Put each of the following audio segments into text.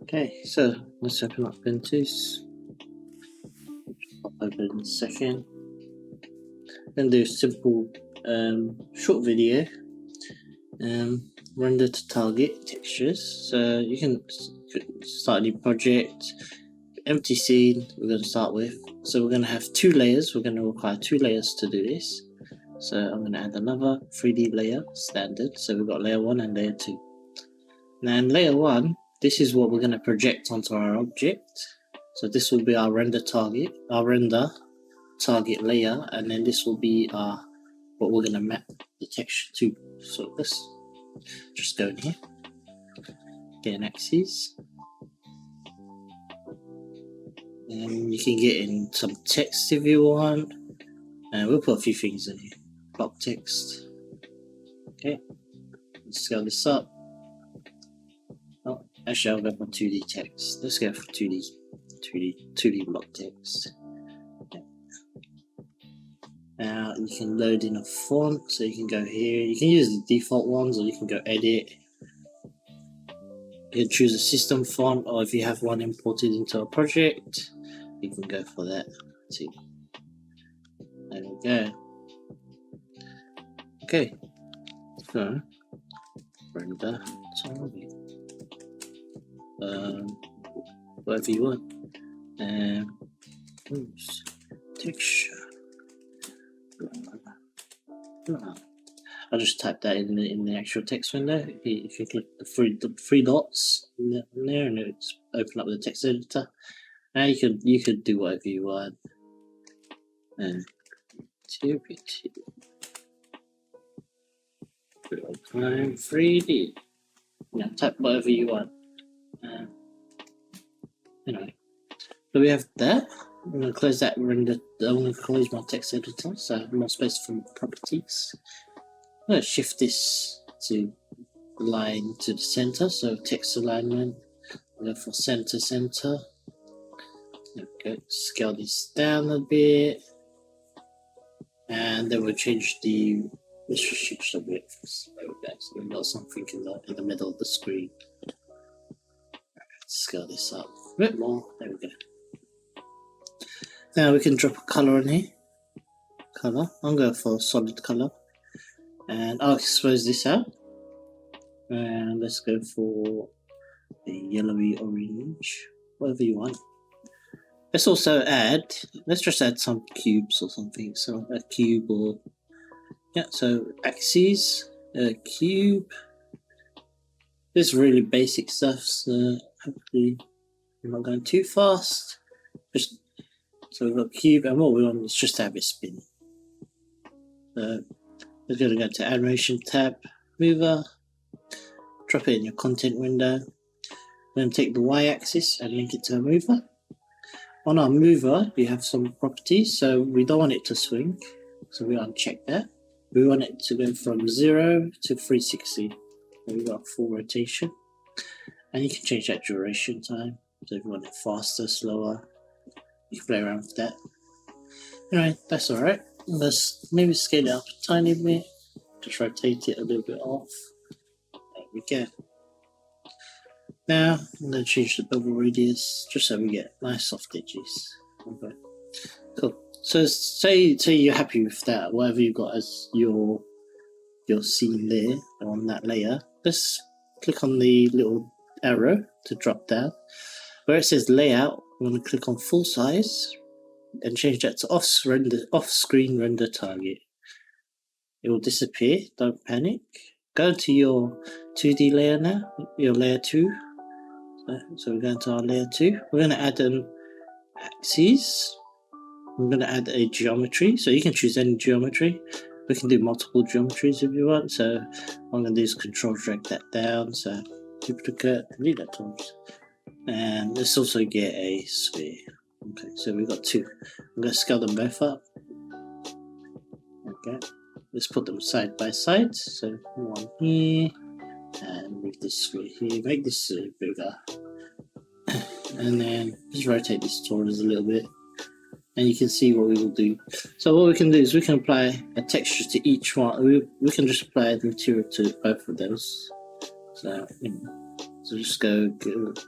Okay, so let's open up Ventuz. Pop open in a second. Then do a simple short video. Render to target textures. So you can start a new project. Empty scene we're going to start with. So we're going to have two layers. We're going to require two layers to do this. So I'm going to add another 3D layer, standard. So we've got layer 1 and layer 2. Now in layer 1, this is what we're going to project onto our object. So this will be our render target layer, and then this will be what we're going to map the texture to. So let's just go in here, get an axis, and you can get in some text if you want, and we'll put a few things in here. Block text. Okay, let's scale this up. Oh, actually I'll go for 2D text. Let's go for 2D block text. Okay. Now you can load in a font, so you can go here. You can use the default ones, or you can go edit. You can choose a system font, or if you have one imported into a project, you can go for that. Let's see, there we go. Okay, so render target, whatever you want, texture. I'll just type that in the actual text window. If you click the three dots in there, and it's open up the text editor. Now you could do whatever you want. Time 3D. Now type whatever you want. Anyway, so we have that. I'm going to close that render. I'm going to close my text editor so I have more space for properties. I'm going to shift this to align to the center, so text alignment. I'll go for center. Okay, scale this down a bit, and then we'll change the. Let's just change the width. There we go. So we've got something in the middle of the screen. Let's scale this up a bit more. There we go. Now we can drop a color in here. Color. I'm going for solid color, and I'll expose this out. And let's go for a yellowy orange, whatever you want. Let's also add. Let's just add some cubes or something. So a cube or so axes, a cube. This is really basic stuff. So hopefully I'm not going too fast. So we've got cube, and what we want is just to have it spin. So we're going to go to animation tab, mover, drop it in your content window. We're going to take the y-axis and link it to a mover. On our mover, we have some properties, so we don't want it to swing, so we uncheck that. We want it to go from 0 to 360. So we've got full rotation, and you can change that duration time. So if you want it faster, slower, you can play around with that. Alright, that's alright. Let's maybe scale it up a tiny bit. Just rotate it a little bit off. There we go. Now I'm going to change the bevel radius just so we get nice soft edges. Okay, cool. So say you're happy with that, whatever you've got as your scene there on that layer. Let's click on the little arrow to drop down. Where it says layout, I'm going to click on full size and change that to off-screen render target. It will disappear, don't panic. Go to your 2D layer now, your layer 2. So we're going to our layer 2. We're going to add an axis. We're going to add a geometry. So you can choose any geometry. We can do multiple geometries if you want. So what I'm going to do is control drag that down. So duplicate, delete that times. And let's also get a sphere. Okay, so we've got two. I'm going to scale them both up. Okay, let's put them side by side. So one here, and move this sphere here. Make this bigger, and then just rotate this towards a little bit, and you can see what we will do. So what we can do is we can apply a texture to each one. We can just apply the material to both of those. So So just go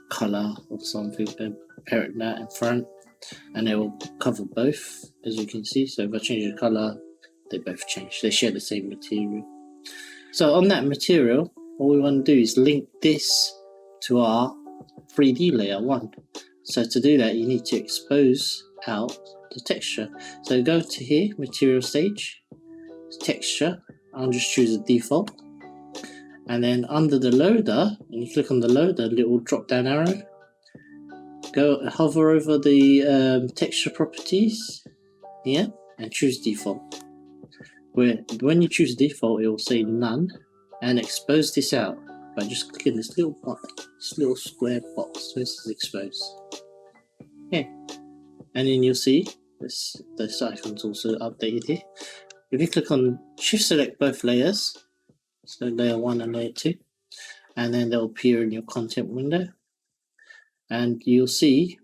color or something and parent that in front, and it will cover both, as you can see. So if I change the color, they both change. They share the same material. So on that material, all we want to do is link this to our 3D layer 1. So to do that, you need to expose out the texture. So go to here, material stage, texture. I'll just choose a default. And then under the loader, when you click on the loader, little drop down arrow, go hover over the texture properties here and choose default. When you choose default, it will say none, and expose this out by just clicking this little square box. So this is exposed. Okay, and then you'll see this icon's also updated here. If you click on shift select both layers, so layer 1 and layer 2, and then they'll appear in your content window, and you'll see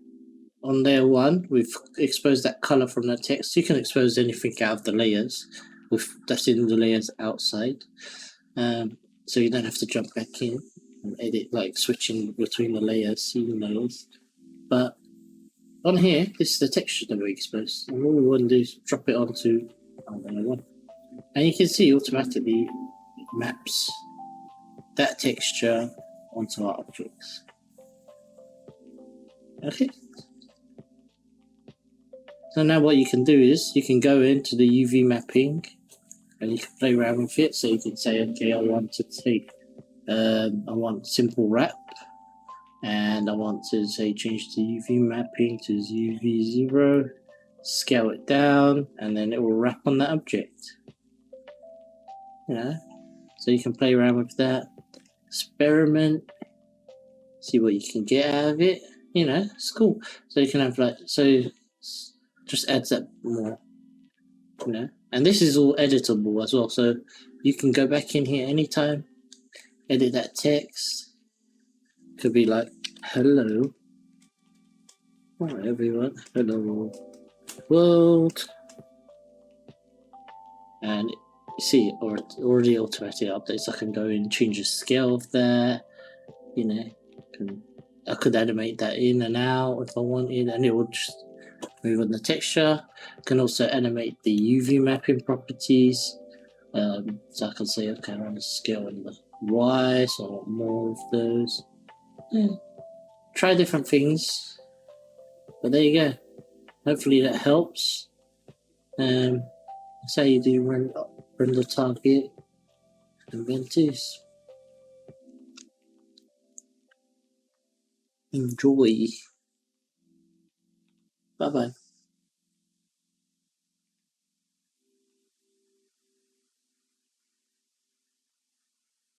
on layer 1 we've exposed that color from that text. You can expose anything out of the layers that's in the layers outside, so you don't have to jump back in and edit, like switching between the layers, seeing layers. But on here, this is the texture that we exposed, and all we want to do is drop it onto layer 1, and you can see automatically it maps that texture onto our objects. Okay. So now what you can do is you can go into the UV mapping and you can play around with it. So you can say, okay, I want to take, I want simple wrap, and I want to say change the UV mapping to UV 0, scale it down, and then it will wrap on that object. So you can play around with that, experiment, see what you can get out of it. It's cool. So you can have just adds up more, and this is all editable as well, so you can go back in here anytime, edit that text. Could be like, hello, hi everyone, hello world, and you see it already automatically updates. I can go in and change the scale of that, I could animate that in and out if I wanted, and it will just move on the texture. I can also animate the UV mapping properties. So I can say, okay, I want to scale in the Y, so I want more of those. Try different things. But there you go. Hopefully that helps. That's how you do render target and Ventuz. Enjoy. Bye bye.